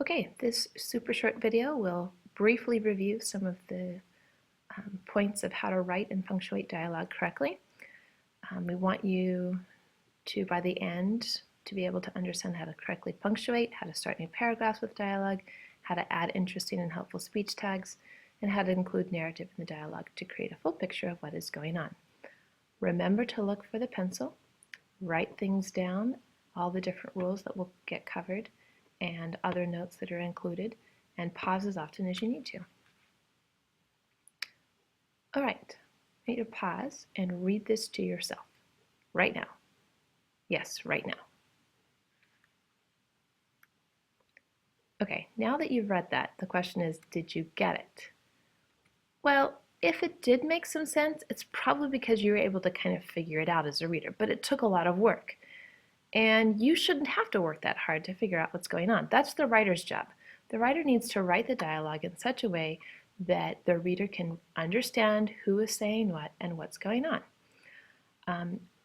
Okay, this super short video will briefly review some of the points of how to write and punctuate dialogue correctly. We want you to, by the end, to be able to understand how to correctly punctuate, how to start new paragraphs with dialogue, how to add interesting and helpful speech tags, and how to include narrative in the dialogue to create a full picture of what is going on. Remember to look for the pencil, write things down, all the different rules that will get covered, and other notes that are included, and pause as often as you need to. All right, I need to pause and read this to yourself right now. Yes, right now. Okay, now that you've read that, the question is, did you get it? Well, if it did make some sense, it's probably because you were able to kind of figure it out as a reader, but it took a lot of work. And you shouldn't have to work that hard to figure out what's going on. That's the writer's job. The writer needs to write the dialogue in such a way that the reader can understand who is saying what and what's going on.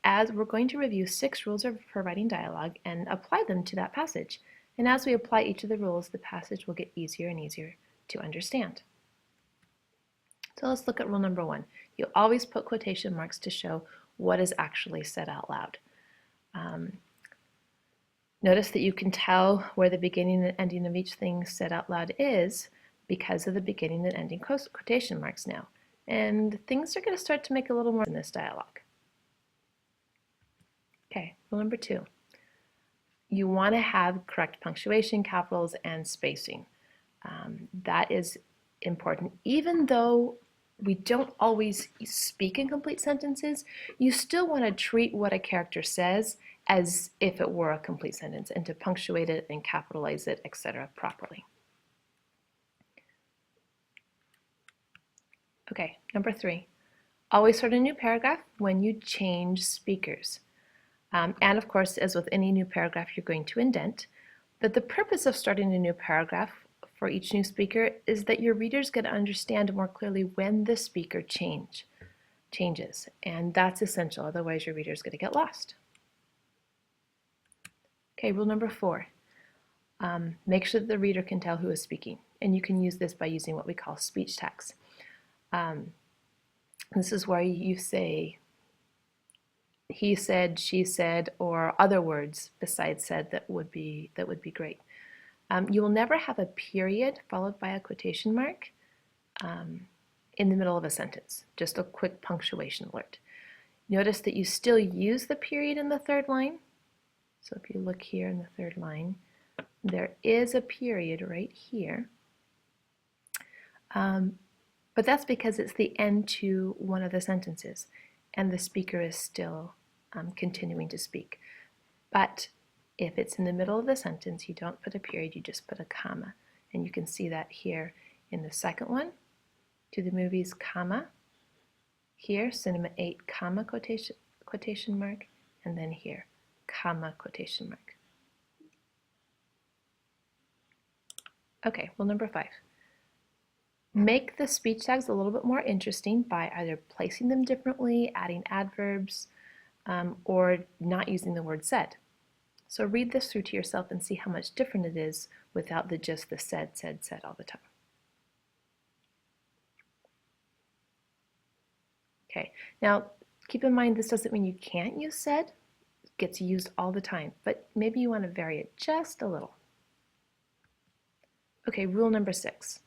As we're going to review 6 rules for writing dialogue and apply them to that passage. And as we apply each of the rules, the passage will get easier and easier to understand. So let's look at rule number 1. You always put quotation marks to show what is actually said out loud. Notice that you can tell where the beginning and ending of each thing said out loud is because of the beginning and ending quotation marks now. And things are going to start to make a little more in this dialogue. Okay, rule number 2. You want to have correct punctuation, capitals, and spacing. That is important. Even though we don't always speak in complete sentences, you still want to treat what a character says as if it were a complete sentence and to punctuate it and capitalize it, etc. properly. Okay, number 3. Always start a new paragraph when you change speakers. And of course, as with any new paragraph, you're going to indent. But the purpose of starting a new paragraph for each new speaker is that your readers get to understand more clearly when the speaker changes. And that's essential, otherwise your reader's going to get lost. Okay, rule number 4. Make sure that the reader can tell who is speaking. And you can use this by using what we call speech tags. This is where you say, he said, she said, or other words besides said that would be great. You will never have a period followed by a quotation mark in the middle of a sentence. Just a quick punctuation alert. Notice that you still use the period in the third line. So if you look here in the third line, there is a period right here. But that's because it's the end to one of the sentences, and the speaker is still continuing to speak. But if it's in the middle of the sentence, you don't put a period, you just put a comma. And you can see that here in the second one, to the movies, comma. Here, cinema 8, comma, quotation mark, and then here, comma, quotation mark. Okay, well, number 5. Make the speech tags a little bit more interesting by either placing them differently, adding adverbs, or not using the word said. So read this through to yourself and see how much different it is without just the said all the time. Okay, now keep in mind this doesn't mean you can't use said. It gets used all the time, but maybe you want to vary it just a little. Okay, rule number 6.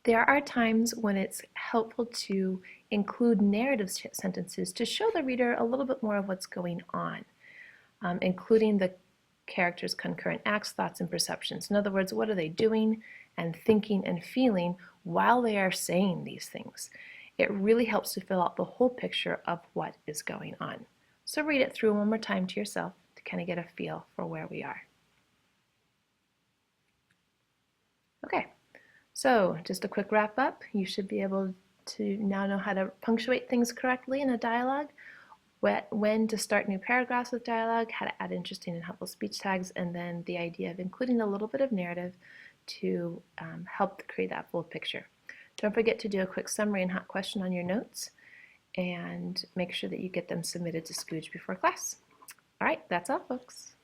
There are times when it's helpful to include narrative sentences to show the reader a little bit more of what's going on, including the characters' concurrent acts, thoughts, and perceptions. In other words, what are they doing and thinking and feeling while they are saying these things? It really helps to fill out the whole picture of what is going on. So read it through one more time to yourself to kind of get a feel for where we are. Okay. So just a quick wrap up, you should be able to now know how to punctuate things correctly in a dialogue, when to start new paragraphs with dialogue, how to add interesting and helpful speech tags, and then the idea of including a little bit of narrative to help create that full picture. Don't forget to do a quick summary and hot question on your notes, and make sure that you get them submitted to Scooge before class. All right, that's all, folks.